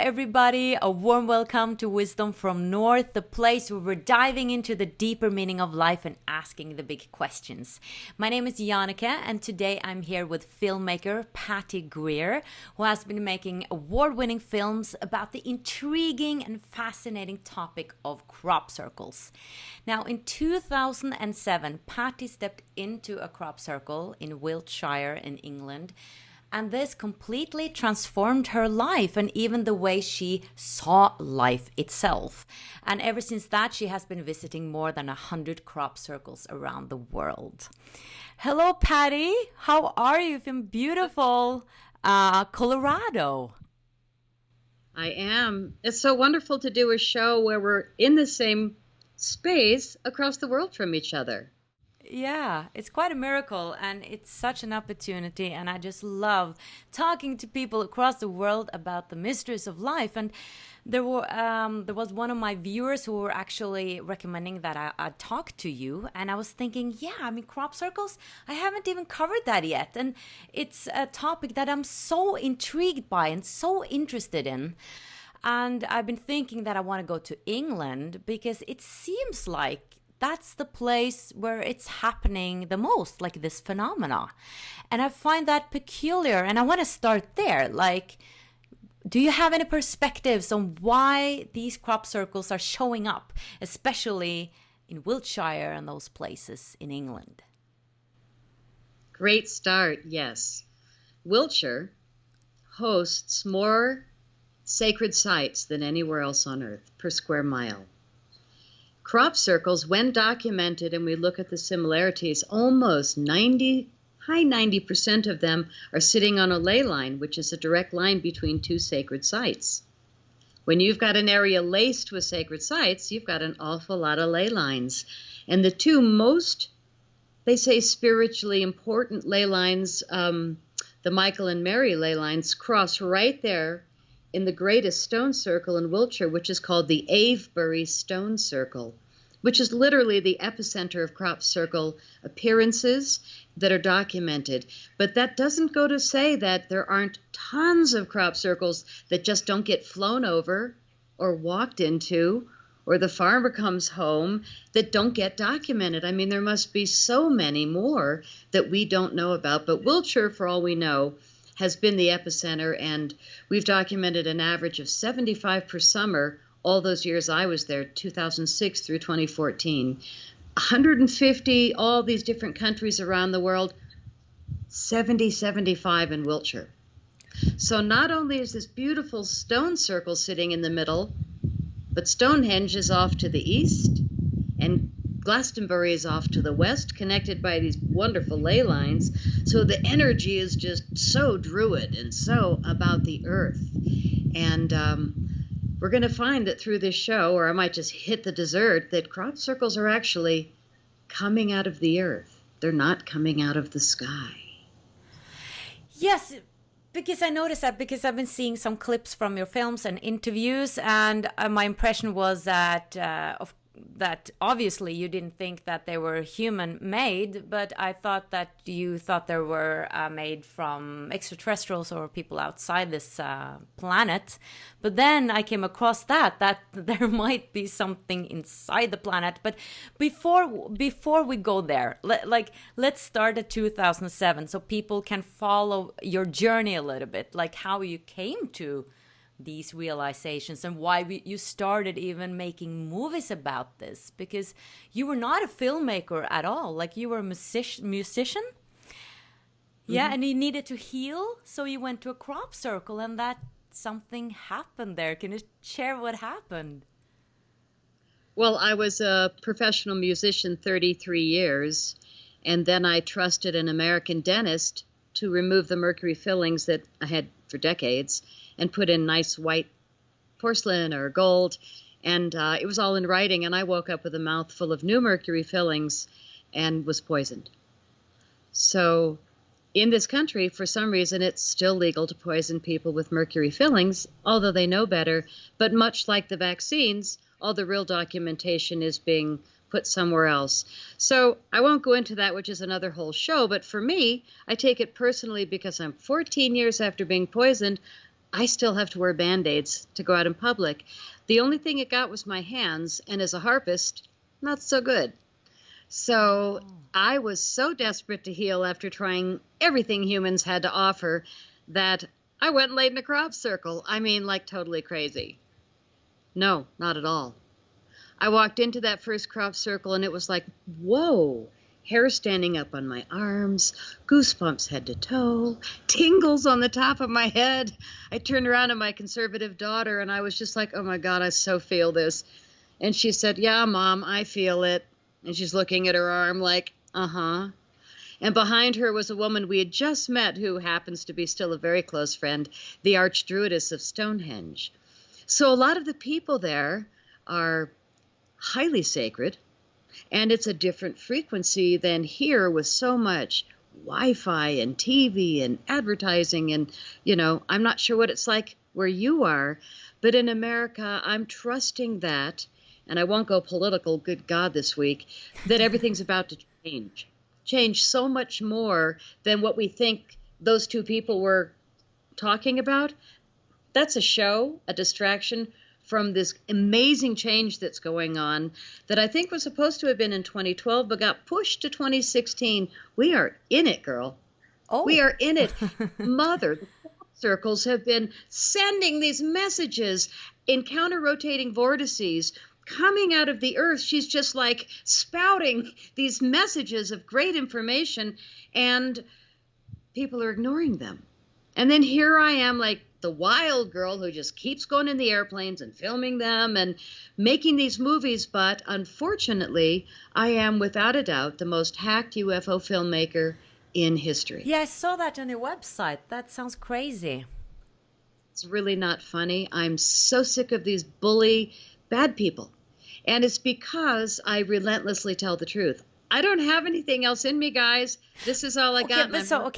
everybody. A warm welcome to Wisdom from North, the place where we're diving into the deeper meaning of life and asking the big questions. My name is Janneke, and today I'm here with filmmaker Patty Greer, who has been making award-winning films about the intriguing and fascinating topic of crop circles. Now, in 2007, Patty stepped into a crop circle in Wiltshire in England, and this completely transformed her life and even the way she saw life itself. And ever since that, she has been visiting more than 100 crop circles around the world. Hello, Patty. How are you from beautiful Colorado? I am. It's so wonderful to do a show where we're in the same space across the world from each other. Yeah, it's quite a miracle, and it's such an opportunity, and I just love talking to people across the world about the mysteries of life. And there was one of my viewers who were actually recommending that I talk to you, and I was thinking, crop circles, I haven't even covered that yet, and it's a topic that I'm so intrigued by and so interested in. And I've been thinking that I want to go to England because it seems like that's the place where it's happening the most, like this phenomena. And I find that peculiar, and I want to start there. Like, do you have any perspectives on why these crop circles are showing up, especially in Wiltshire and those places in England? Great start, yes. Wiltshire hosts more sacred sites than anywhere else on earth per square mile. Crop circles, when documented, and we look at the similarities, almost high 90% of them are sitting on a ley line, which is a direct line between two sacred sites. When you've got an area laced with sacred sites, you've got an awful lot of ley lines. And the two most, they say, spiritually important ley lines, the Michael and Mary ley lines, cross right there in the greatest stone circle in Wiltshire, which is called the Avebury Stone Circle, which is literally the epicenter of crop circle appearances that are documented. But that doesn't go to say that there aren't tons of crop circles that just don't get flown over or walked into, or the farmer comes home, that don't get documented. I mean, there must be so many more that we don't know about. But Wiltshire, for all we know, has been the epicenter, and we've documented an average of 75 per summer all those years I was there, 2006 through 2014. 150, all these different countries around the world, 75 in Wiltshire. So not only is this beautiful stone circle sitting in the middle, but Stonehenge is off to the east, and Glastonbury is off to the west, connected by these wonderful ley lines. So the energy is just so druid and so about the earth. And we're going to find that through this show, or I might just hit the dessert, that crop circles are actually coming out of the earth. They're not coming out of the sky. Yes, because I noticed that because I've been seeing some clips from your films and interviews, and my impression was that that obviously you didn't think that they were human made, but I thought that you thought they were made from extraterrestrials or people outside this planet. But then I came across that there might be something inside the planet. But before we go there, let's start at 2007 so people can follow your journey a little bit, like how you came to these realizations and why you started even making movies about this, because you were not a filmmaker at all. Like, you were a musician. Yeah, and you needed to heal, so you went to a crop circle, and that something happened there. Can you share what happened? Well, I was a professional musician 33 years, and then I trusted an American dentist to remove the mercury fillings that I had for decades and put in nice white porcelain or gold. And it was all in writing. And I woke up with a mouth full of new mercury fillings and was poisoned. So in this country, for some reason, it's still legal to poison people with mercury fillings, although they know better. But much like the vaccines, all the real documentation is being put somewhere else. So I won't go into that, which is another whole show. But for me, I take it personally because I'm 14 years after being poisoned. I still have to wear Band-Aids to go out in public. The only thing it got was my hands, and as a harpist, not so good. So I was so desperate to heal after trying everything humans had to offer that I went and laid in a crop circle. I mean, like totally crazy. No, not at all. I walked into that first crop circle and it was like, whoa, hair standing up on my arms, goosebumps head to toe, tingles on the top of my head. I turned around to my conservative daughter and I was just like, oh my God, I so feel this. And she said, yeah, Mom, I feel it. And she's looking at her arm like, uh-huh. And behind her was a woman we had just met who happens to be still a very close friend, the Archdruidess of Stonehenge. So a lot of the people there are highly sacred, and it's a different frequency than here with so much Wi-Fi and TV and advertising. And, you know, I'm not sure what it's like where you are, but in America, I'm trusting that, and I won't go political, good God, this week, that everything's about to change so much more than what we think those two people were talking about. That's a show, a distraction from this amazing change that's going on that I think was supposed to have been in 2012, but got pushed to 2016. We are in it, girl. Oh. We are in it. Mother, the circles have been sending these messages in counter-rotating vortices coming out of the earth. She's just like spouting these messages of great information, and people are ignoring them. And then here I am, like the wild girl who just keeps going in the airplanes and filming them and making these movies. But unfortunately, I am without a doubt the most hacked UFO filmmaker in history. Yeah, I saw that on your website. That sounds crazy. It's really not funny. I'm so sick of these bully bad people. And it's because I relentlessly tell the truth. I don't have anything else in me, guys. This is all I got. But so,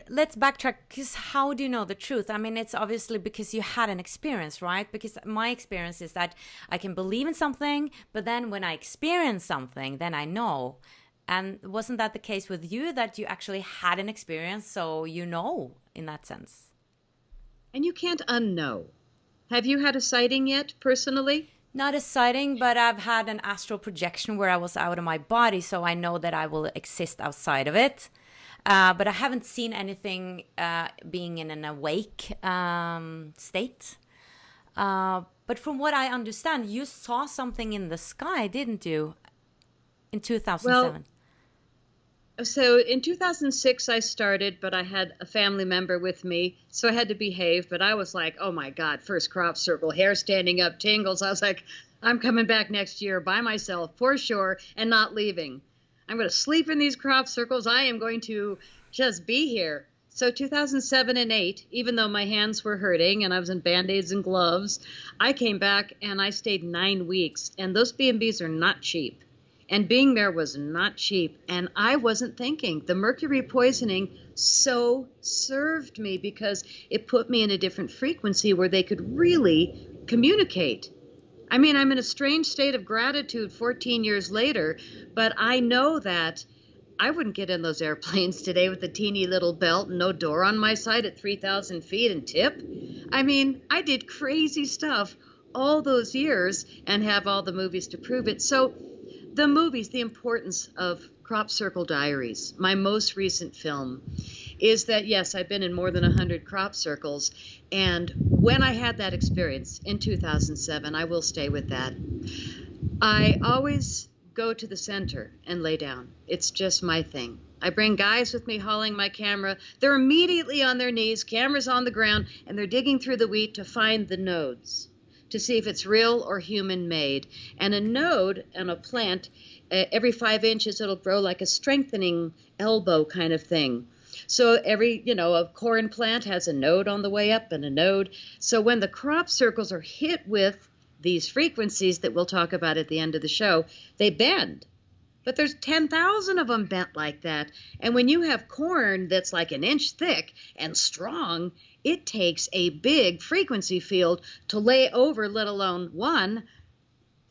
let's backtrack. Because how do you know the truth? I mean, it's obviously because you had an experience, right? Because my experience is that I can believe in something, but then when I experience something, then I know. And wasn't that the case with you, that you actually had an experience, so you know in that sense? And you can't unknow. Have you had a sighting yet, personally? Not a sighting, but I've had an astral projection where I was out of my body, so I know that I will exist outside of it. But I haven't seen anything being in an awake state. But from what I understand, you saw something in the sky, didn't you, in 2007? Well, so in 2006 I started, but I had a family member with me, so I had to behave. But I was like, oh my God, first crop circle, hair standing up, tingles. I was like, I'm coming back next year by myself for sure and not leaving. I'm going to sleep in these crop circles. I am going to just be here. So 2007 and 8, even though my hands were hurting and I was in Band-Aids and gloves, I came back and I stayed 9 weeks. And those B&Bs are not cheap. And being there was not cheap. And I wasn't thinking. The mercury poisoning so served me because it put me in a different frequency where they could really communicate. I mean, I'm in a strange state of gratitude 14 years later, but I know that I wouldn't get in those airplanes today with a teeny little belt and no door on my side at 3,000 feet and tip. I mean, I did crazy stuff all those years and have all the movies to prove it. So the movies, the importance of Circle Diaries, my most recent film, is that, yes, I've been in more than 100 crop circles. And when I had that experience in 2007, I will stay with that, I always go to the center and lay down. It's just my thing. I bring guys with me hauling my camera. They're immediately on their knees, cameras on the ground, and they're digging through the wheat to find the nodes, to see if it's real or human-made. And a node on a plant, every 5 inches, it'll grow like a strengthening elbow kind of thing. So every, a corn plant has a node on the way up and a node. So when the crop circles are hit with these frequencies that we'll talk about at the end of the show, they bend. But there's 10,000 of them bent like that. And when you have corn that's like an inch thick and strong, it takes a big frequency field to lay over, let alone one,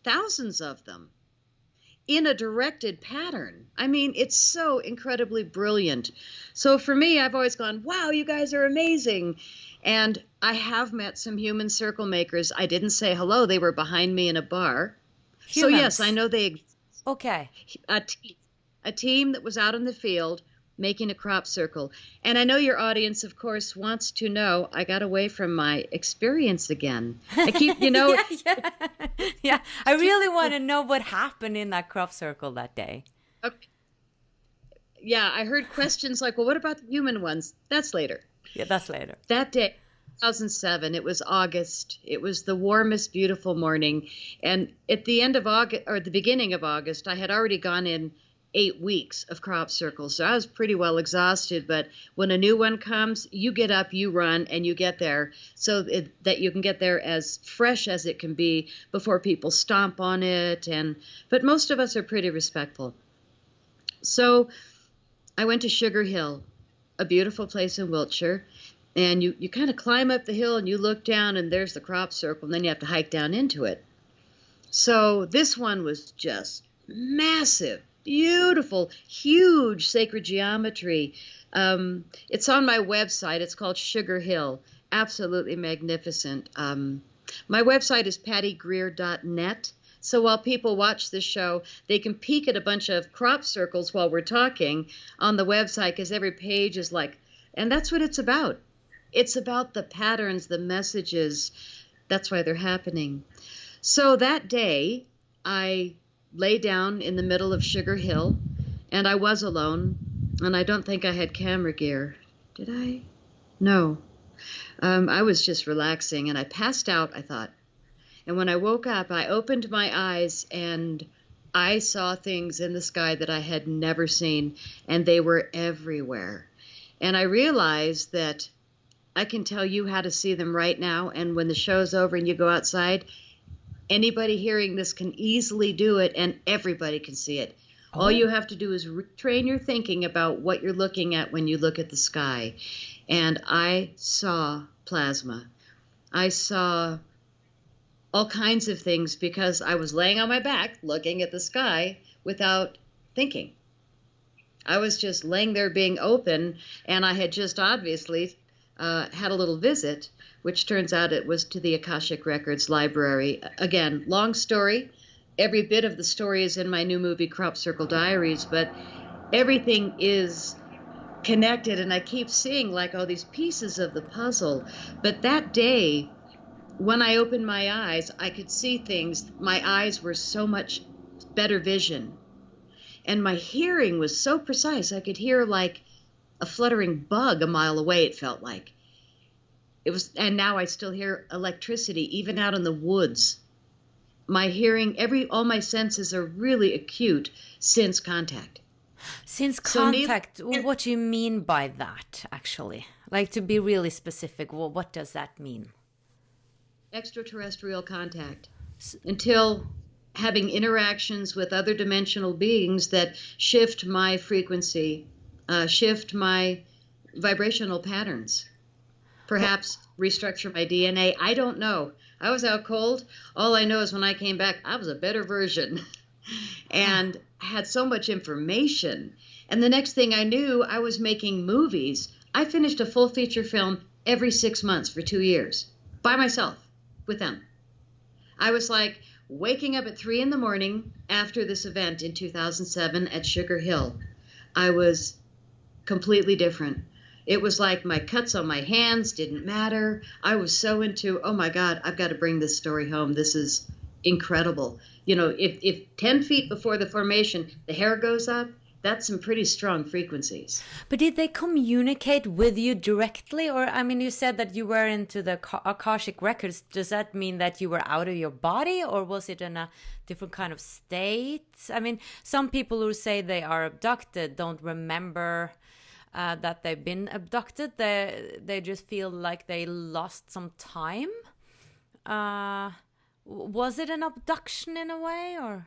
thousands of them in a directed pattern. I mean, it's so incredibly brilliant. So for me, I've always gone, wow, you guys are amazing. And I have met some human circle makers. I didn't say hello. They were behind me in a bar. Humans. So yes, I know they Okay. a team that was out in the field making a crop circle. And I know your audience, of course, wants to know. I got away from my experience again. I keep, yeah. I really want to know what happened in that crop circle that day. Okay. Yeah, I heard questions like, well, what about the human ones? That's later. Yeah, that's later. That day, 2007, it was August. It was the warmest, beautiful morning. And at the end of August, or the beginning of August, I had already gone in 8 weeks of crop circles. So I was pretty well exhausted. But when a new one comes, you get up, you run, and you get there so that you can get there as fresh as it can be before people stomp on it. But most of us are pretty respectful. So I went to Sugar Hill, a beautiful place in Wiltshire. And you kind of climb up the hill and you look down and there's the crop circle, and then you have to hike down into it. So this one was just massive, beautiful, huge sacred geometry. It's on my website. It's called Sugar Hill. Absolutely magnificent. My website is pattygreer.net. So while people watch this show, they can peek at a bunch of crop circles while we're talking on the website, because every page is like, and that's what it's about. It's about the patterns, the messages. That's why they're happening. So that day, I lay down in the middle of Sugar Hill, and I was alone, and I don't think I had camera gear. Did I? No. I was just relaxing, and I passed out, I thought. And when I woke up, I opened my eyes, and I saw things in the sky that I had never seen, and they were everywhere. And I realized that I can tell you how to see them right now, and when the show's over and you go outside, anybody hearing this can easily do it, and everybody can see it. Oh. All you have to do is retrain your thinking about what you're looking at when you look at the sky. And I saw plasma. I saw all kinds of things because I was laying on my back looking at the sky without thinking. I was just laying there being open, and I had just obviously had a little visit, which turns out it was to the Akashic Records library. Again, long story. Every bit of the story is in my new movie, Crop Circle Diaries, but everything is connected, and I keep seeing like all these pieces of the puzzle. But that day, when I opened my eyes, I could see things. My eyes were so much better vision. And my hearing was so precise. I could hear like a fluttering bug a mile away, it felt like. It was, and now I still hear electricity, even out in the woods. My hearing, all my senses are really acute since contact. Since contact, what do you mean by that, actually? Like, to be really specific, well, what does that mean? Extraterrestrial contact. Until having interactions with other dimensional beings that shift my frequency, shift my vibrational patterns, perhaps restructure my DNA. I don't know. I was out cold. All I know is when I came back, I was a better version and had so much information. And the next thing I knew, I was making movies. I finished a full feature film every 6 months for 2 years by myself with them. I was like waking up at 3 a.m. after this event in 2007 at Sugar Hill. I was completely different. It was like my cuts on my hands didn't matter. I was so into, oh my God, I've got to bring this story home. This is incredible. You know, if 10 feet before the formation, the hair goes up, that's some pretty strong frequencies. But did they communicate with you directly? Or, I mean, you said that you were into the Akashic Records. Does that mean that you were out of your body, or was it in a different kind of state? I mean, some people who say they are abducted don't remember that they've been abducted. They just feel like they lost some time. Was it an abduction in a way, or?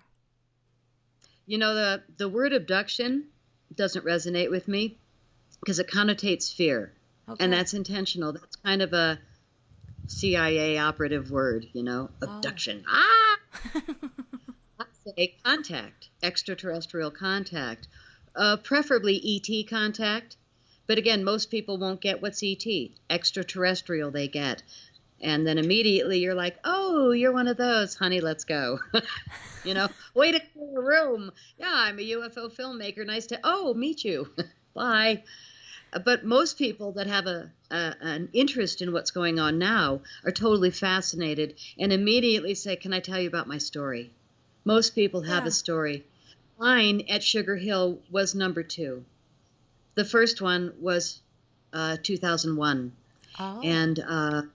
You know, the word abduction doesn't resonate with me because it connotates fear. Okay. And that's intentional. That's kind of a CIA operative word, you know, abduction. Ah! I say contact, extraterrestrial contact, preferably ET contact. But again, most people won't get what's ET, extraterrestrial they get. And then immediately you're like, oh, you're one of those, honey, let's go. Way to clear a room. Yeah, I'm a UFO filmmaker. Nice to, meet you. Bye. But most people that have an interest in what's going on now are totally fascinated and immediately say, can I tell you about my story? Most people have a story. Mine at Sugar Hill was number 2. The first one was 2001. Oh. And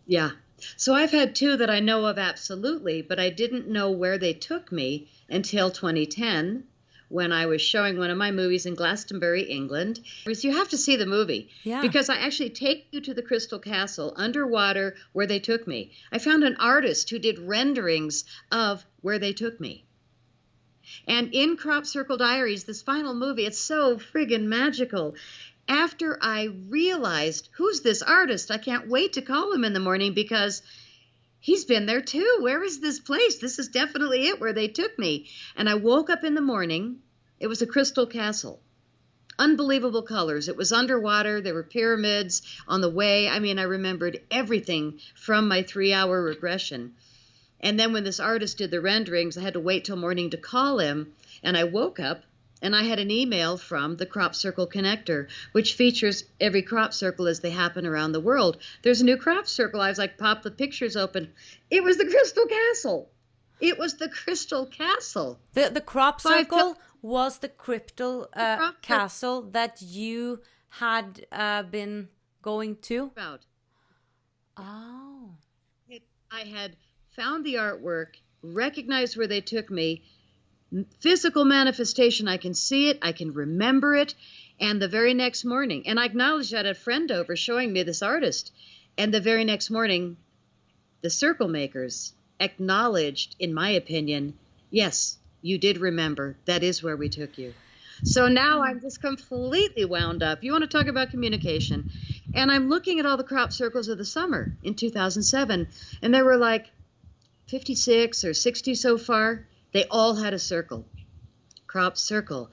yeah. So I've had 2 that I know of absolutely, but I didn't know where they took me until 2010 when I was showing one of my movies in Glastonbury, England. You have to see the movie because I actually take you to the Crystal Castle underwater where they took me. I found an artist who did renderings of where they took me. And in Circle Diaries, this final movie, it's so friggin' magical. After I realized, who's this artist? I can't wait to call him in the morning because he's been there too. Where is this place? This is definitely it, where they took me. And I woke up in the morning. It was a crystal castle. Unbelievable colors. It was underwater. There were pyramids on the way. I mean, I remembered everything from my 3-hour regression. And then when this artist did the renderings, I had to wait till morning to call him. And I woke up and I had an email from the Crop Circle Connector, which features every crop circle as they happen around the world. There's a new crop circle. I was like, pop the pictures open. It was the Crystal Castle. It was the Crystal Castle. The crop circle was the crystal castle that you had been going to? Oh. I had found the artwork, recognized where they took me, physical manifestation. I can see it. I can remember it. And the very next morning, and I acknowledged that I had a friend over showing me this artist. And the very next morning, the circle makers acknowledged, in my opinion, yes, you did remember. That is where we took you. So now I'm just completely wound up. You want to talk about communication. And I'm looking at all the crop circles of the summer in 2007. And there were like 56 or 60 so far. They all had a circle, crop circle.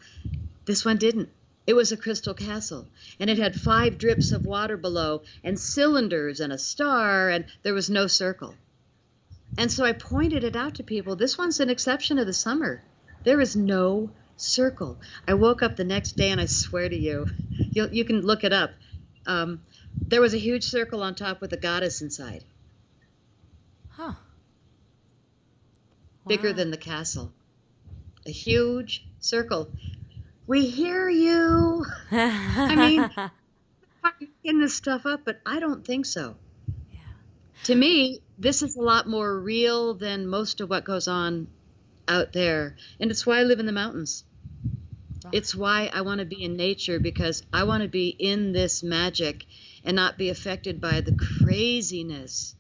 This one didn't. It was a crystal castle, and it had 5 drips of water below and cylinders and a star, and there was no circle. And so I pointed it out to people. This one's an exception of the summer. There is no circle. I woke up the next day, and I swear to you, you can look it up. There was a huge circle on top with a goddess inside. Huh. Bigger than the castle. A huge circle. We hear you. I mean, I'm making this stuff up, but I don't think so. Yeah. To me, this is a lot more real than most of what goes on out there. And it's why I live in the mountains. Right. It's why I want to be in nature, because I want to be in this magic and not be affected by the craziness,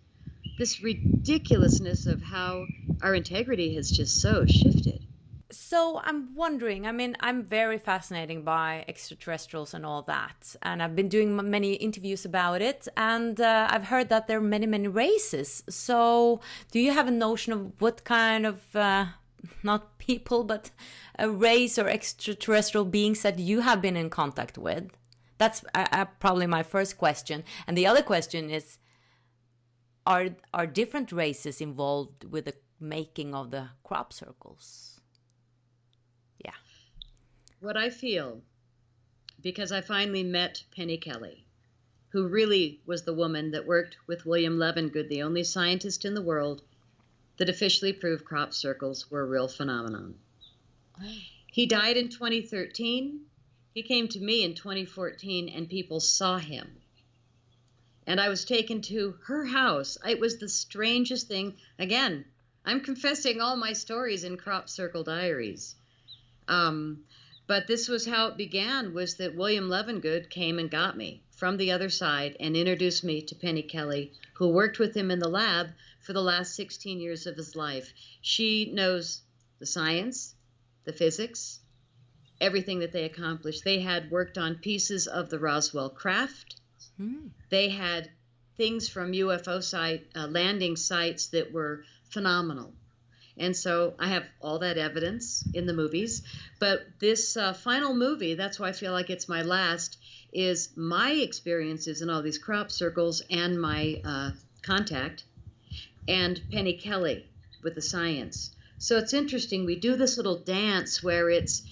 this ridiculousness of how our integrity has just so shifted. So I'm wondering, I mean, I'm very fascinated by extraterrestrials and all that. And I've been doing many interviews about it. And I've heard that there are many, many races. So do you have a notion of what kind of, not people, but a race or extraterrestrial beings that you have been in contact with? That's probably my first question. And the other question is, are different races involved with the making of the crop circles? Yeah. What I feel, because I finally met Penny Kelly, who really was the woman that worked with William Levengood, the only scientist in the world that officially proved crop circles were a real phenomenon. Oh. He died in 2013. He came to me in 2014, and people saw him. And I was taken to her house. It was the strangest thing. Again, I'm confessing all my stories in Crop Circle Diaries. But this was how it began, was that William Levengood came and got me from the other side and introduced me to Penny Kelly, who worked with him in the lab for the last 16 years of his life. She knows the science, the physics, everything that they accomplished. They had worked on pieces of the Roswell craft. They had things from UFO landing sites that were phenomenal. And so I have all that evidence in the movies. But this final movie, that's why I feel like it's my last, is my experiences in all these crop circles and my contact, and Penny Kelly with the science. So it's interesting. We do this little dance where it's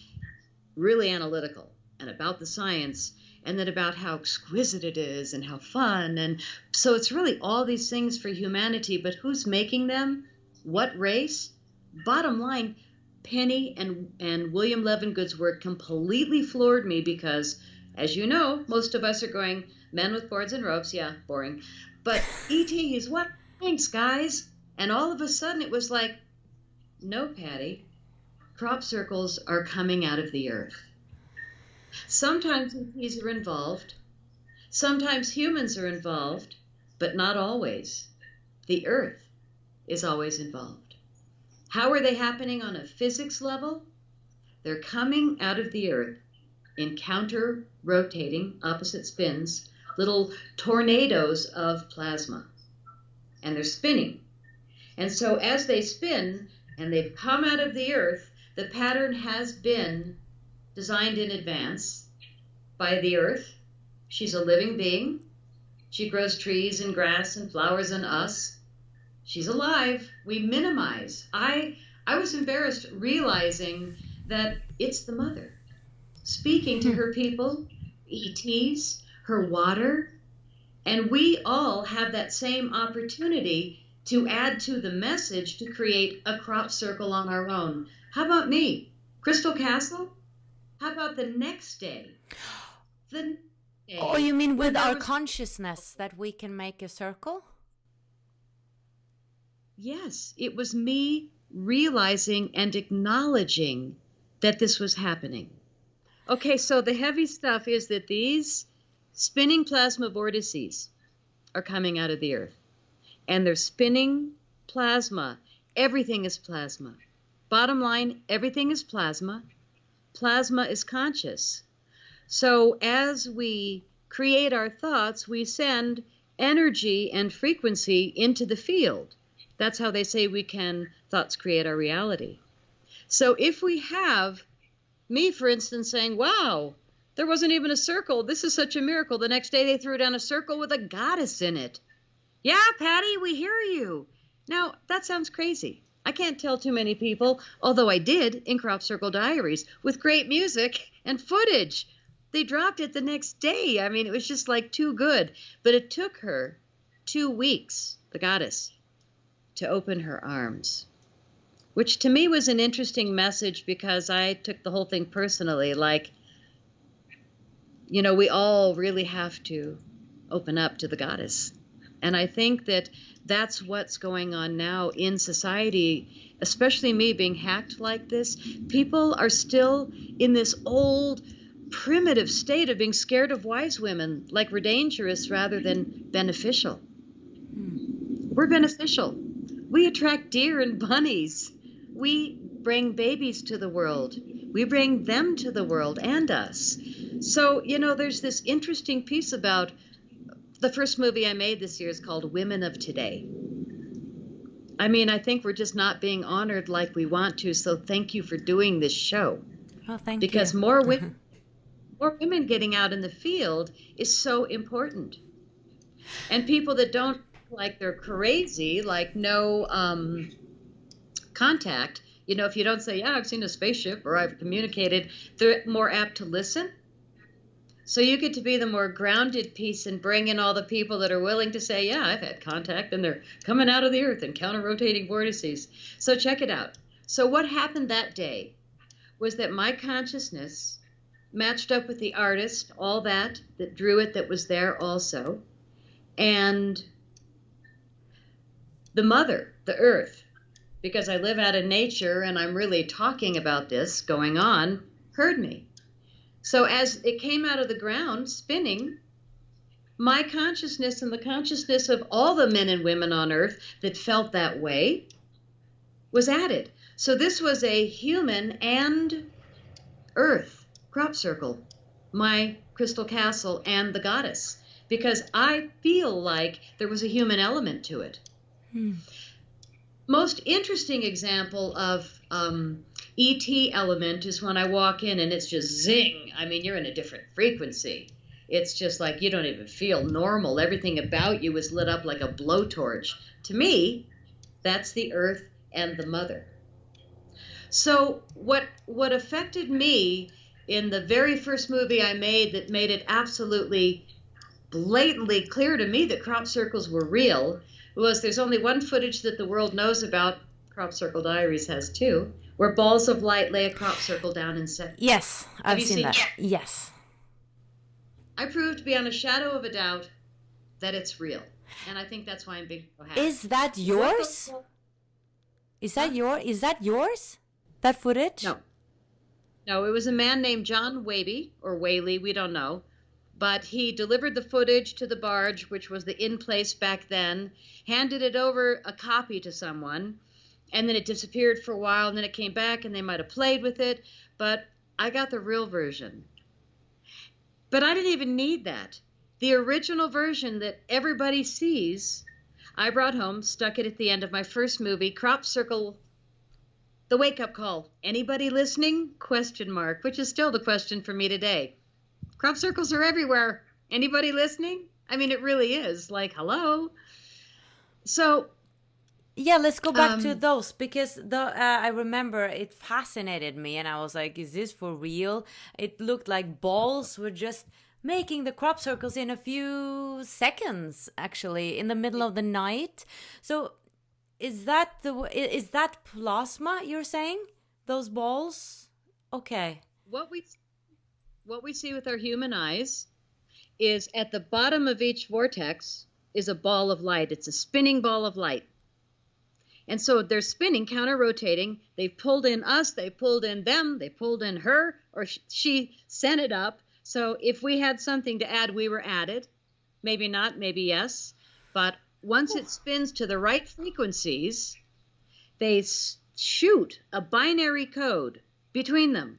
really analytical and about the science, and then about how exquisite it is and how fun. And so it's really all these things for humanity, but who's making them? What race? Bottom line, Penny and William Levengood's work completely floored me because, as you know, most of us are going, men with boards and ropes, yeah, boring. But E.T. is what? Thanks, guys. And all of a sudden it was like, no, Patty, crop circles are coming out of the earth. Sometimes ETs are involved. Sometimes humans are involved, but not always. The earth is always involved. How are they happening on a physics level? They're coming out of the earth in counter-rotating opposite spins, little tornadoes of plasma. And they're spinning. And so as they spin and they've come out of the earth, the pattern has been designed in advance by the earth. She's a living being. She grows trees and grass and flowers and us. She's alive. We minimize. I was embarrassed realizing that it's the mother speaking to her people, ETs, her water, and we all have that same opportunity to add to the message to create a crop circle on our own. How about me? Crystal Castle? How about the next day? The next day. Oh, you mean with our consciousness that we can make a circle? Yes, it was me realizing and acknowledging that this was happening. Okay, so the heavy stuff is that these spinning plasma vortices are coming out of the earth. And they're spinning plasma. Everything is plasma. Bottom line, everything is plasma. Plasma is conscious. So as we create our thoughts, we send energy and frequency into the field. That's how they say thoughts create our reality. So if we have me, for instance, saying, wow, there wasn't even a circle. This is such a miracle. The next day they threw down a circle with a goddess in it. Yeah, Patty, we hear you. Now, that sounds crazy. I can't tell too many people, although I did in Circle Diaries with great music and footage. They dropped it the next day. I mean, it was just like too good. But it took her 2 weeks, the goddess, to open her arms, which to me was an interesting message because I took the whole thing personally. Like, you know, we all really have to open up to the goddess. And I think that that's what's going on now in society, especially me being hacked like this. People are still in this old primitive state of being scared of wise women, like we're dangerous rather than beneficial. We're beneficial. We attract deer and bunnies. We bring babies to the world. We bring them to the world and us. So, you know, there's this interesting piece about the first movie I made this year is called Women of Today. I mean, I think we're just not being honored like we want to. So thank you for doing this show. Oh, thank you. Because more women getting out in the field is so important. And people that don't like they're crazy, like no contact, you know, if you don't say, yeah, I've seen a spaceship or I've communicated, they're more apt to listen. So you get to be the more grounded piece and bring in all the people that are willing to say, yeah, I've had contact and they're coming out of the earth in counter-rotating vortices. So check it out. So what happened that day was that my consciousness matched up with the artist, all that drew it, that was there also. And the mother, the earth, because I live out in nature and I'm really talking about this going on, heard me. So as it came out of the ground, spinning, my consciousness and the consciousness of all the men and women on earth that felt that way was added. So this was a human and earth crop circle, my crystal castle and the goddess, because I feel like there was a human element to it. most interesting example of ET element is when I walk in and it's just zing. I mean, you're in a different frequency. It's just like you don't even feel normal. Everything about you is lit up like a blowtorch. To me, that's the earth and the mother. So what affected me in the very first movie I made that made it absolutely blatantly clear to me that crop circles were real was there's only one footage that the world knows about. Crop Circle Diaries has two, where balls of light lay a crop circle down in seconds. Yes, I've seen that. Yeah. Yes. I proved beyond a shadow of a doubt that it's real. And I think that's why I'm big. Is that yours? Is that yours? That footage? No. No, it was a man named John Waby, or Whaley, we don't know. But he delivered the footage to the barge, which was the in place back then, handed it over a copy to someone, and then it disappeared for a while, and then it came back, and they might have played with it. But I got the real version. But I didn't even need that. The original version that everybody sees, I brought home, stuck it at the end of my first movie, Crop Circle, The Wake-Up Call. Anybody listening? ? Which is still the question for me today. Crop circles are everywhere. Anybody listening? I mean, it really is. Like, hello? So... Yeah, let's go back to those, because I remember it fascinated me, and I was like, is this for real? It looked like balls were just making the crop circles in a few seconds, actually, in the middle of the night. So is that plasma you're saying? Those balls? Okay. What we see with our human eyes is at the bottom of each vortex is a ball of light. It's a spinning ball of light. And so they're spinning, counter-rotating. They've pulled in us, they pulled in them, they pulled in her, or she sent it up. So if we had something to add, we were added. Maybe not, maybe yes. But once it spins to the right frequencies, they shoot a binary code between them.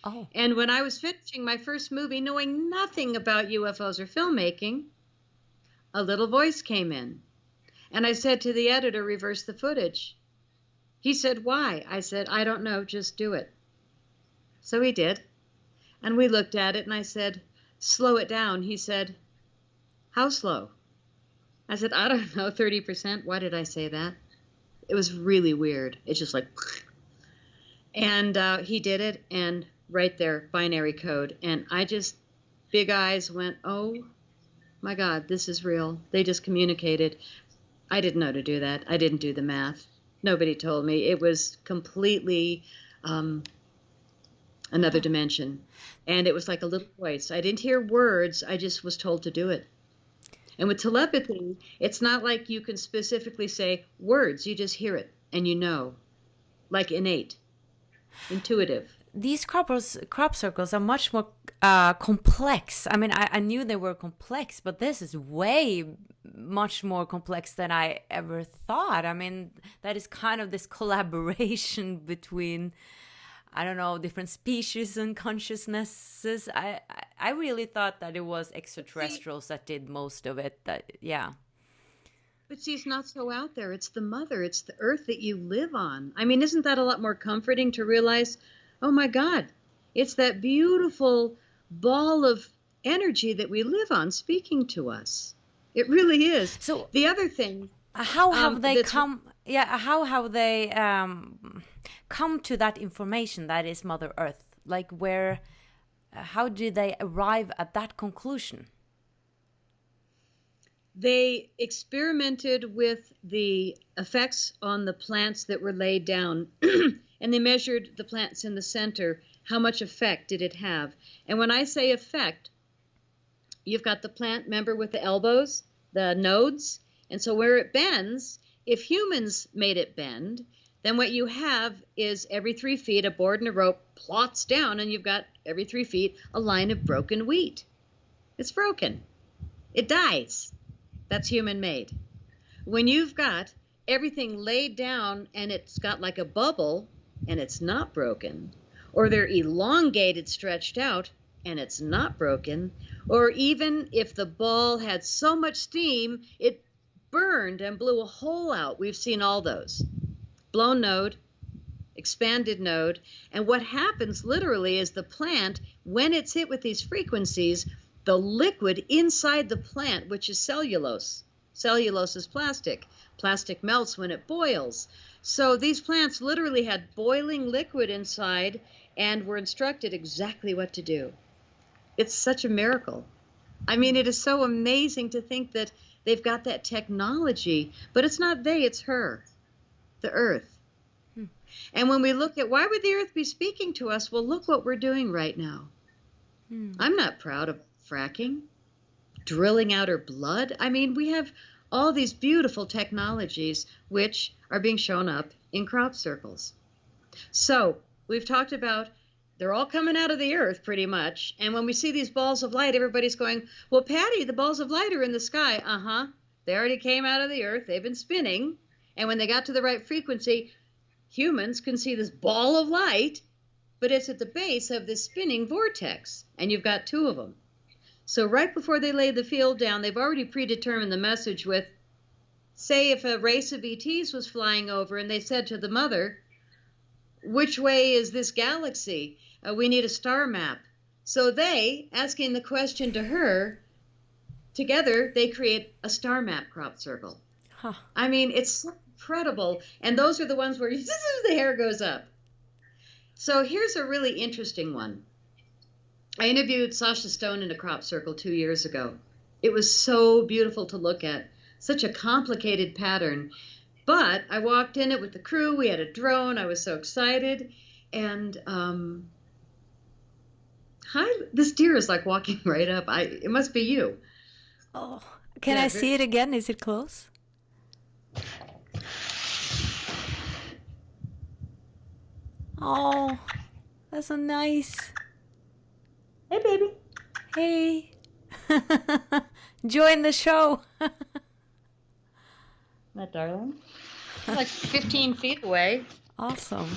Oh. And when I was finishing my first movie, knowing nothing about UFOs or filmmaking, a little voice came in. And I said to the editor, reverse the footage. He said, why? I said, I don't know, just do it. So he did. And we looked at it, and I said, slow it down. He said, how slow? I said, I don't know, 30%. Why did I say that? It was really weird. It's just like, and he did it, and right there, binary code. And I just, big eyes went, oh my God, this is real. They just communicated. I didn't know how to do that. I didn't do the math. Nobody told me. It was completely another dimension. And it was like a little voice. I didn't hear words. I just was told to do it. And with telepathy, it's not like you can specifically say words. You just hear it and you know, like innate, intuitive. These crop circles are much more complex. I mean, I knew they were complex, but this is way much more complex than I ever thought. I mean, that is kind of this collaboration between, I don't know, different species and consciousnesses. I really thought that it was extraterrestrials that did most of it. Yeah. But see, it's not so out there. It's the mother. It's the earth that you live on. I mean, isn't that a lot more comforting to realize, oh my God, it's that beautiful ball of energy that we live on speaking to us. It really is. So the other thing, how have they come? Yeah, how have they come to that information that is Mother Earth? Like, how did they arrive at that conclusion? They experimented with the effects on the plants that were laid down, and they measured the plants in the center. How much effect did it have? And when I say effect, you've got the plant, remember, with the elbows, the nodes, and so where it bends, if humans made it bend, then what you have is every 3 feet, a board and a rope plots down, and you've got every 3 feet a line of broken wheat. It's broken. It dies. That's human-made. When you've got everything laid down and it's got like a bubble and it's not broken, or they're elongated, stretched out, and it's not broken, or even if the ball had so much steam, it burned and blew a hole out. We've seen all those. Blown node, expanded node. And what happens literally is the plant, when it's hit with these frequencies, the liquid inside the plant, which is cellulose. Cellulose is plastic. Plastic melts when it boils. So these plants literally had boiling liquid inside and were instructed exactly what to do. It's such a miracle. I mean, it is so amazing to think that they've got that technology, but it's not they, it's her, the earth. And when we look at why would the earth be speaking to us? Well, look what we're doing right now. I'm not proud of fracking, drilling out her blood. I mean, we have all these beautiful technologies which are being shown up in crop circles. So we've talked about they're all coming out of the earth pretty much. And when we see these balls of light, everybody's going, well, Patty, the balls of light are in the sky. They already came out of the earth. They've been spinning. And when they got to the right frequency, humans can see this ball of light, but it's at the base of this spinning vortex. And you've got two of them. So right before they lay the field down, they've already predetermined the message with, say, if a race of ETs was flying over and they said to the mother, which way is this galaxy? We need a star map. So they, asking the question to her, together they create a star map crop circle. I mean, it's so incredible. And those are the ones where the hair goes up. So here's a really interesting one. I interviewed Sasha Stone in a crop circle 2 years ago. It was so beautiful to look at. Such a complicated pattern. But I walked in it with the crew. We had a drone. I was so excited. And hi, this deer is like walking right up. It must be you. Oh, can I see it again? Is it close? Oh, that's so nice. Hey, baby. Hey. Join the show. That darling. Like 15 feet away. Awesome.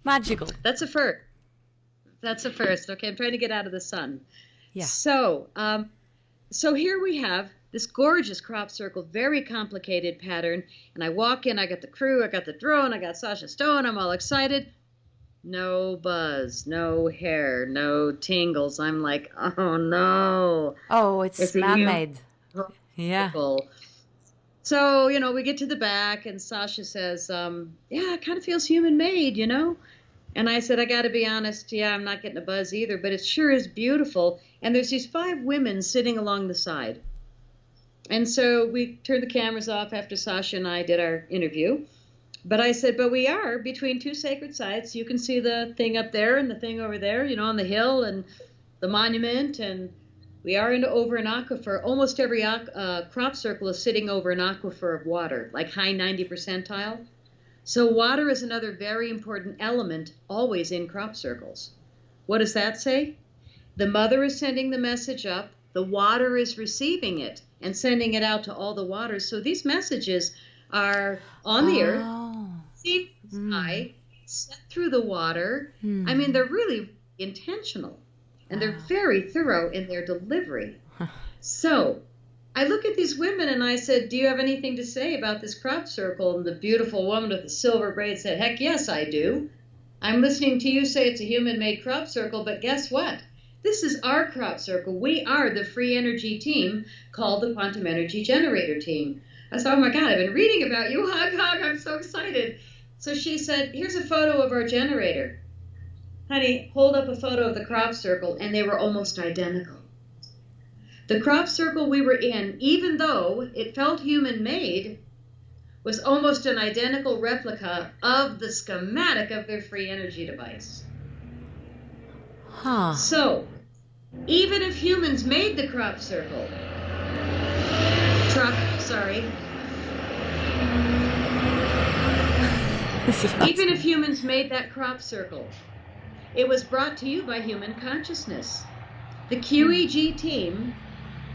Magical. That's a first. That's a first. Okay, I'm trying to get out of the sun. Yeah. So here we have this gorgeous crop circle, very complicated pattern. And I walk in, I got the crew, I got the drone, I got Sasha Stone, I'm all excited. No buzz, no hair, no tingles. I'm like, oh no. Oh, it's man-made. Yeah. So, we get to the back and Sasha says, yeah, it kind of feels human-made, And I said, I got to be honest, yeah, I'm not getting a buzz either, but it sure is beautiful. And there's these 5 women sitting along the side. And so we turned the cameras off after Sasha and I did our interview. But I said, but we are between 2 sacred sites. You can see the thing up there and the thing over there, on the hill and the monument. And we are over an aquifer. Almost every crop circle is sitting over an aquifer of water, like high 90 percentile. So water is another very important element always in crop circles. What does that say? The mother is sending the message up. The water is receiving it and sending it out to all the waters. So these messages are on the earth, seen from the sky, sent through the water. I mean, they're really intentional. And they're very thorough in their delivery. So I look at these women and I said, do you have anything to say about this crop circle? And the beautiful woman with the silver braid said, heck yes, I do. I'm listening to you say it's a human-made crop circle, but guess what? This is our crop circle. We are the free energy team called the Quantum Energy Generator Team. I said, oh my God, I've been reading about you. Hug, hug, I'm so excited. So she said, here's a photo of our generator. Honey, hold up a photo of the crop circle, and they were almost identical. The crop circle we were in, even though it felt human-made, was almost an identical replica of the schematic of their free energy device. So, even if humans made the crop circle, even if humans made that crop circle, it was brought to you by human consciousness. The QEG team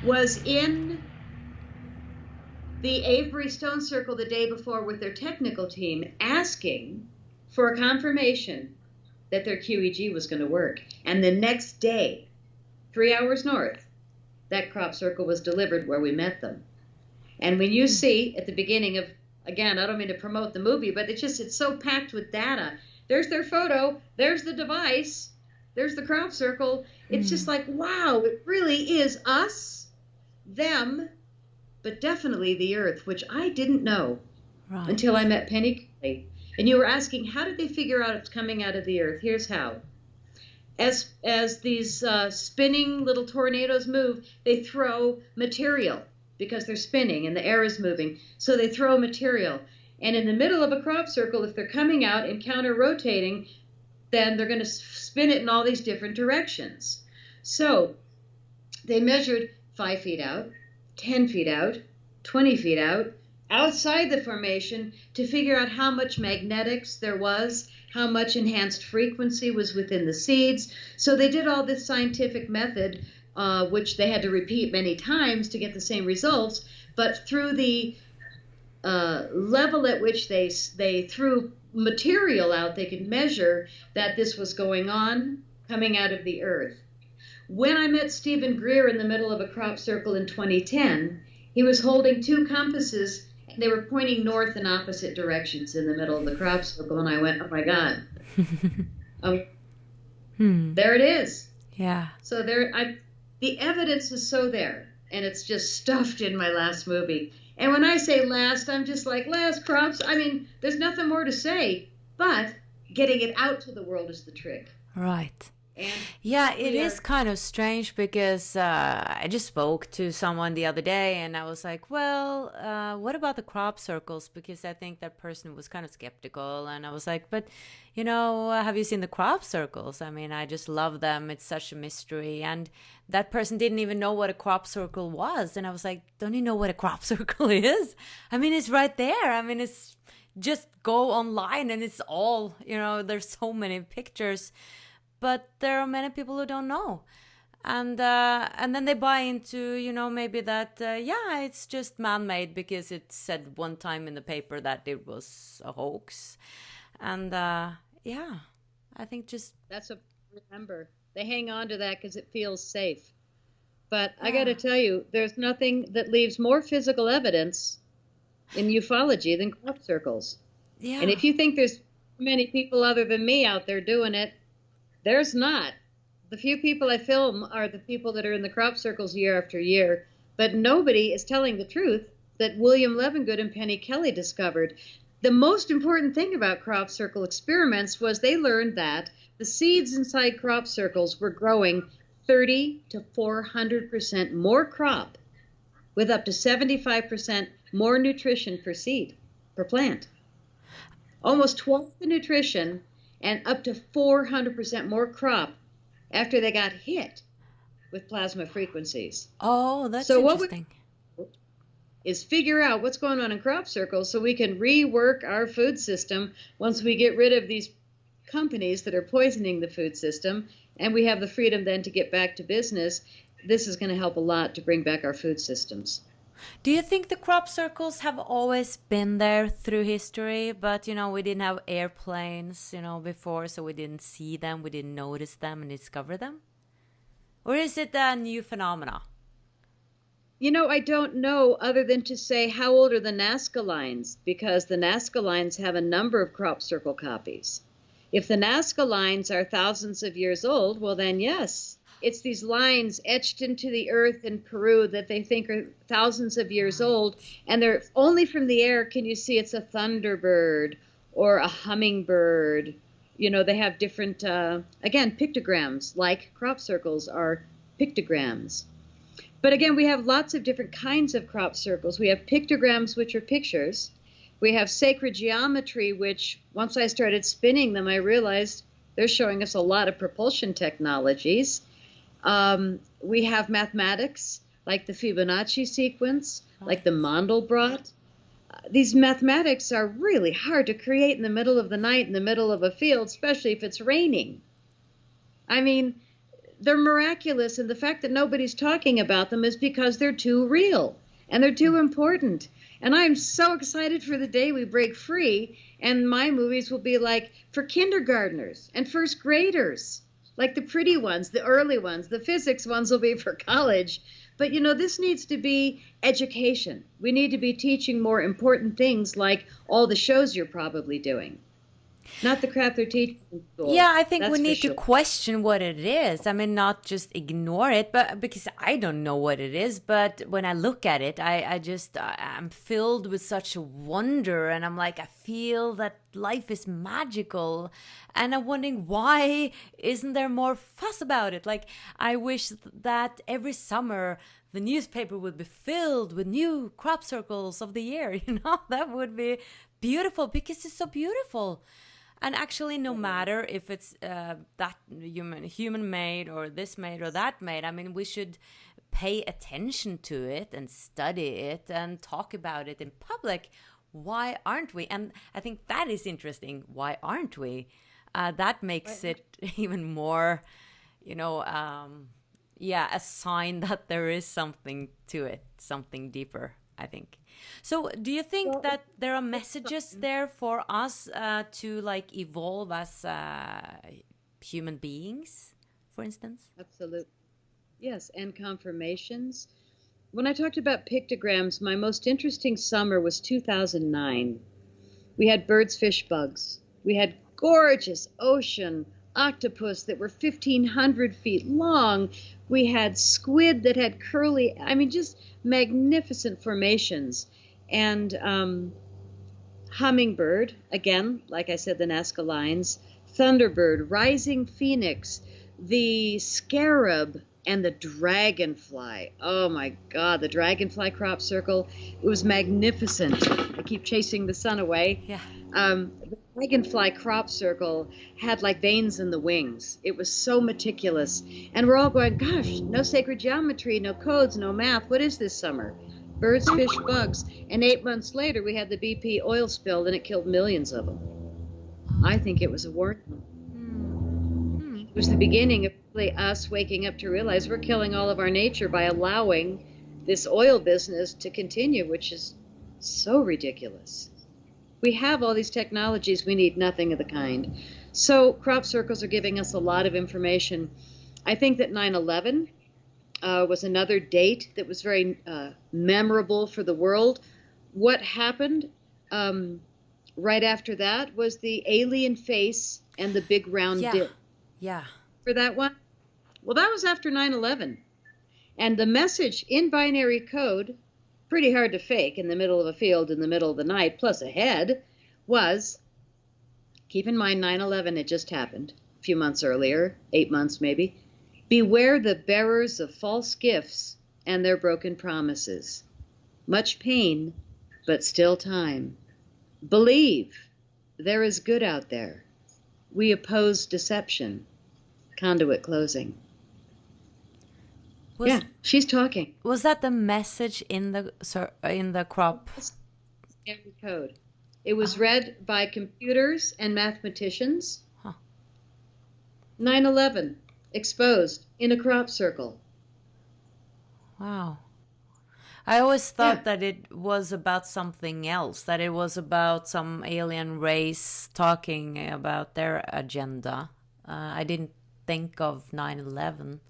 was in the Avery Stone Circle the day before with their technical team asking for a confirmation that their QEG was going to work. And the next day, 3 hours north, that crop circle was delivered where we met them. And when you see at the beginning of, again, I don't mean to promote the movie, but it's so packed with data. There's their photo, there's the device, there's the crop circle. It's just like, wow, it really is us, them, but definitely the Earth, which I didn't know until I met Penny Kelly. And you were asking, how did they figure out it's coming out of the Earth? Here's how. As these spinning little tornadoes move, they throw material because they're spinning and the air is moving. So they throw material. And in the middle of a crop circle, if they're coming out and counter-rotating, then they're going to spin it in all these different directions. So they measured 5 feet out, 10 feet out, 20 feet out, outside the formation to figure out how much magnetics there was, how much enhanced frequency was within the seeds. So they did all this scientific method, which they had to repeat many times to get the same results. But through the level at which they threw material out, they could measure that this was going on, coming out of the Earth. When I met Stephen Greer in the middle of a crop circle in 2010, he was holding 2 compasses. They were pointing north in opposite directions in the middle of the crop circle, and I went, oh my God. There it is. Yeah. So the evidence is so there, and it's just stuffed in my last movie. And when I say last, I'm just like, last crops. I mean, there's nothing more to say, but getting it out to the world is the trick. Right. And yeah, it is kind of strange because I just spoke to someone the other day and I was like, well, what about the crop circles? Because I think that person was kind of skeptical. And I was like, but, have you seen the crop circles? I mean, I just love them. It's such a mystery. And that person didn't even know what a crop circle was. And I was like, don't you know what a crop circle is? I mean, it's right there. I mean, it's just go online and it's all, there's so many pictures. But there are many people who don't know. And then they buy into, maybe that, it's just man-made because it said one time in the paper that it was a hoax. And, I think just... That's remember. They hang on to that because it feels safe. But I got to tell you, there's nothing that leaves more physical evidence in ufology than crop circles. Yeah. And if you think there's many people other than me out there doing it, there's not. The few people I film are the people that are in the crop circles year after year, but nobody is telling the truth that William Levengood and Penny Kelly discovered. The most important thing about crop circle experiments was they learned that the seeds inside crop circles were growing 30 to 400% more crop with up to 75% more nutrition per seed, per plant. Almost twice the nutrition and up to 400% more crop after they got hit with plasma frequencies. Oh, that's so interesting. What we is figure out what's going on in crop circles so we can rework our food system once we get rid of these companies that are poisoning the food system, and we have the freedom then to get back to business. This is going to help a lot to bring back our food systems. Do you think the crop circles have always been there through history, but, we didn't have airplanes, before, so we didn't see them, we didn't notice them and discover them? Or is it a new phenomena? I don't know other than to say how old are the Nazca lines, because the Nazca lines have a number of crop circle copies. If the Nazca lines are thousands of years old, well then yes. It's these lines etched into the earth in Peru that they think are thousands of years old. And they're only from the air can you see it's a thunderbird or a hummingbird. They have different, again, pictograms, like crop circles are pictograms. But again, we have lots of different kinds of crop circles. We have pictograms, which are pictures. We have sacred geometry, which once I started spinning them, I realized they're showing us a lot of propulsion technologies. We have mathematics, like the Fibonacci sequence, like the Mandelbrot. These mathematics are really hard to create in the middle of the night, in the middle of a field, especially if it's raining. I mean, they're miraculous, and the fact that nobody's talking about them is because they're too real, and they're too important. And I'm so excited for the day we break free, and my movies will be like for kindergartners and first graders. Like the pretty ones, the early ones, the physics ones will be for college. But, this needs to be education. We need to be teaching more important things like all the shows you're probably doing. Not the crap they're teaching in school. Yeah, I think we That's for need to sure. question what it is. I mean, not just ignore it, but because I don't know what it is. But when I look at it, I'm filled with such wonder, and I'm like, I feel that life is magical, and I'm wondering why isn't there more fuss about it? Like, I wish that every summer the newspaper would be filled with new crop circles of the year. That would be beautiful because it's so beautiful. And actually, no matter if it's that human made or this made or that made, I mean, we should pay attention to it and study it and talk about it in public. Why aren't we? And I think that is interesting. Why aren't we? That makes it even more, a sign that there is something to it, something deeper, I think. So do you think that there are messages there for us to like evolve as human beings, for instance? Absolutely. Yes, and confirmations. When I talked about pictograms, my most interesting summer was 2009. We had birds, fish, bugs. We had gorgeous ocean octopus that were 1,500 feet long. We had squid that had curly, just magnificent formations. And hummingbird, again, like I said, the Nazca lines, thunderbird, rising phoenix, the scarab, and the dragonfly. Oh my God, the dragonfly crop circle. It was magnificent. I keep chasing the sun away. Yeah. The dragonfly crop circle had like veins in the wings. It was so meticulous. And we're all going, gosh, no sacred geometry, no codes, no math. What is this summer? Birds, fish, bugs. And 8 months later, we had the BP oil spill and it killed millions of them. I think it was a warning. It was the beginning of really us waking up to realize we're killing all of our nature by allowing this oil business to continue, which is so ridiculous. We have all these technologies. We need nothing of the kind. So crop circles are giving us a lot of information. I think that 9/11 was another date that was very memorable for the world. What happened right after that was the alien face and the big round dip. Yeah. For that one? Well, that was after 9/11. And the message in binary code, pretty hard to fake in the middle of a field in the middle of the night, plus a head, was, keep in mind 9/11 had just happened a few months earlier, 8 months maybe. Beware the bearers of false gifts and their broken promises. Much pain, but still time. Believe there is good out there. We oppose deception. Conduit closing. Yeah, she's talking. Was that the message in the crop? Code. It was read by computers and mathematicians. 9/11 exposed in a crop circle. Wow. I always thought that it was about something else, that it was about some alien race talking about their agenda. I didn't think of 9/11.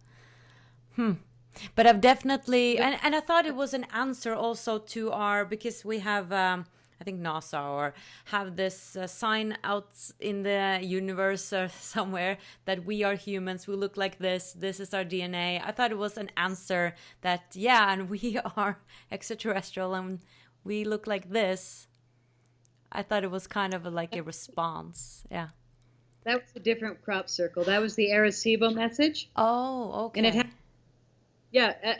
But I've definitely, and I thought it was an answer also to because we have, I think NASA or have this sign out in the universe or somewhere that we are humans, we look like this is our DNA. I thought it was an answer that, and we are extraterrestrial and we look like this. I thought it was kind of like a response. Yeah. That was a different crop circle. That was the Arecibo message. Oh, okay. And it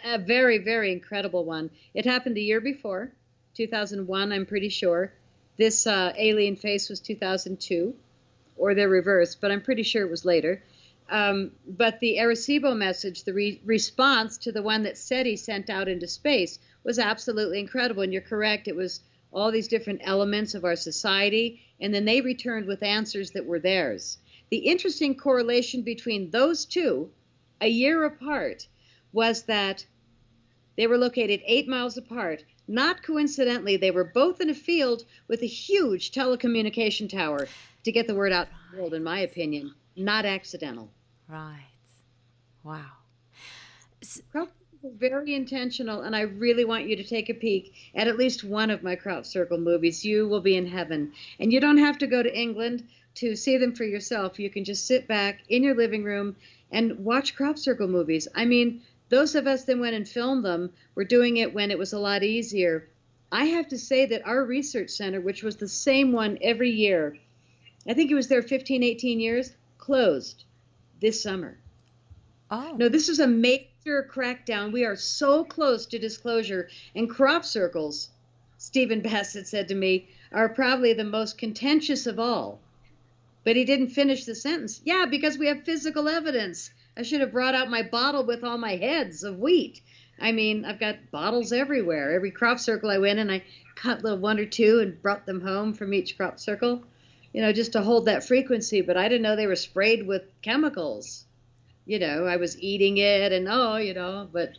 a very, very incredible one. It happened the year before, 2001, I'm pretty sure. This alien face was 2002, or they're reversed, but I'm pretty sure it was later. But the Arecibo message, the response to the one that SETI sent out into space was absolutely incredible. And you're correct, it was all these different elements of our society, and then they returned with answers that were theirs. The interesting correlation between those two, a year apart, was that they were located 8 miles apart. Not coincidentally, they were both in a field with a huge telecommunication tower to get the word out to the world, in my opinion. Not accidental. Right. Wow. very intentional, and I really want you to take a peek at least one of my crop circle movies. You will be in heaven. And you don't have to go to England to see them for yourself. You can just sit back in your living room and watch crop circle movies. I mean, those of us that went and filmed them were doing it when it was a lot easier. I have to say that our research center, which was the same one every year, I think it was there 15, 18 years, closed this summer. Oh. No, this is a major crackdown. We are so close to disclosure. And crop circles, Stephen Bassett said to me, are probably the most contentious of all. But he didn't finish the sentence. Yeah, because we have physical evidence. I should have brought out my bottle with all my heads of wheat. I mean, I've got bottles everywhere. Every crop circle I went in, I cut the one or two and brought them home from each crop circle, you know, just to hold that frequency. But I didn't know they were sprayed with chemicals. You know, I was eating it and, but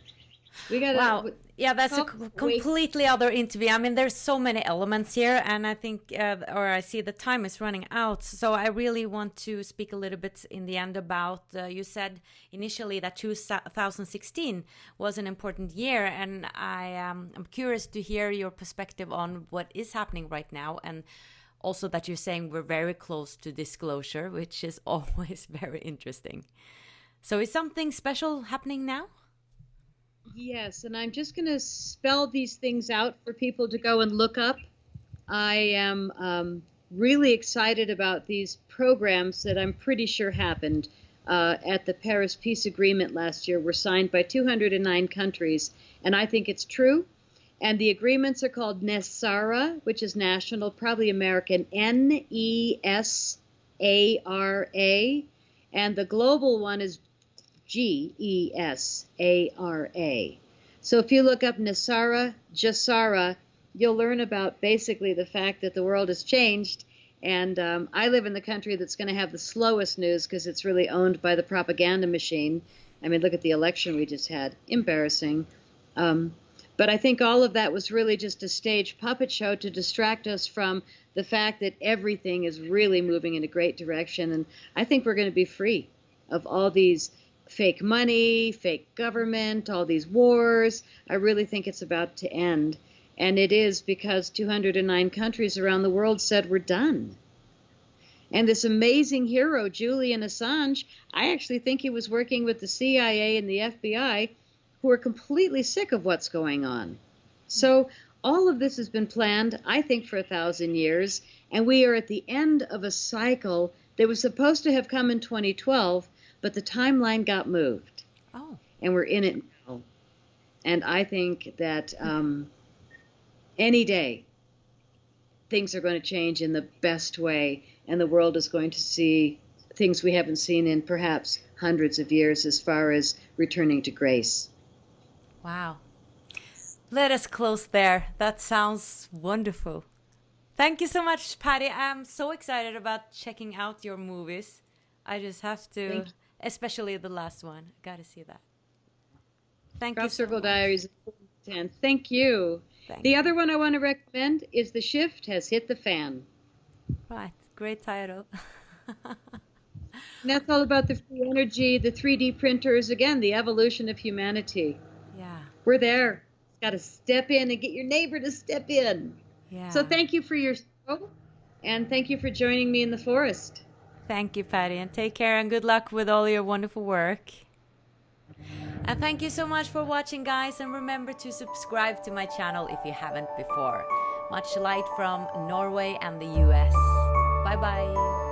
we got to. Wow. Yeah, that's a completely other interview. I mean, there's so many elements here, and I think, I see the time is running out. So I really want to speak a little bit in the end about, you said initially that 2016 was an important year, and I'm curious to hear your perspective on what is happening right now, and also that you're saying we're very close to disclosure, which is always very interesting. So is something special happening now? Yes, and I'm just going to spell these things out for people to go and look up. I am really excited about these programs that I'm pretty sure happened at the Paris Peace Agreement last year. Were signed by 209 countries, and I think it's true. And the agreements are called NESARA, which is national, probably American, NESARA, and the global one is GESARA. So if you look up NESARA, JASARA, you'll learn about basically the fact that the world has changed. And I live in the country that's going to have the slowest news because it's really owned by the propaganda machine. I mean, look at the election we just had. Embarrassing. But I think all of that was really just a stage puppet show to distract us from the fact that everything is really moving in a great direction. And I think we're going to be free of all these fake money, fake government, all these wars. I really think it's about to end. And it is because 209 countries around the world said we're done. And this amazing hero, Julian Assange, I actually think he was working with the CIA and the FBI, who are completely sick of what's going on. So all of this has been planned, I think, for 1,000 years. And we are at the end of a cycle that was supposed to have come in 2012, but the timeline got moved. Oh. And we're in it now. And I think that any day things are going to change in the best way, and the world is going to see things we haven't seen in perhaps hundreds of years as far as returning to grace. Wow. Let us close there. That sounds wonderful. Thank you so much, Patty. I'm so excited about checking out your movies. I just have to, especially the last one. Got to see that. Thank you so much. Circle Diaries. Thank you. The other one I want to recommend is The Shift Has Hit the Fan. Right. Great title. And that's all about the free energy, the 3D printers, again, the evolution of humanity. Yeah. We're there. Got to step in and get your neighbor to step in. Yeah. So thank you for your show, and thank you for joining me in the forest. Thank you, Patty, and take care and good luck with all your wonderful work. And thank you so much for watching, guys, and remember to subscribe to my channel if you haven't before. Much light from Norway and the US. Bye bye.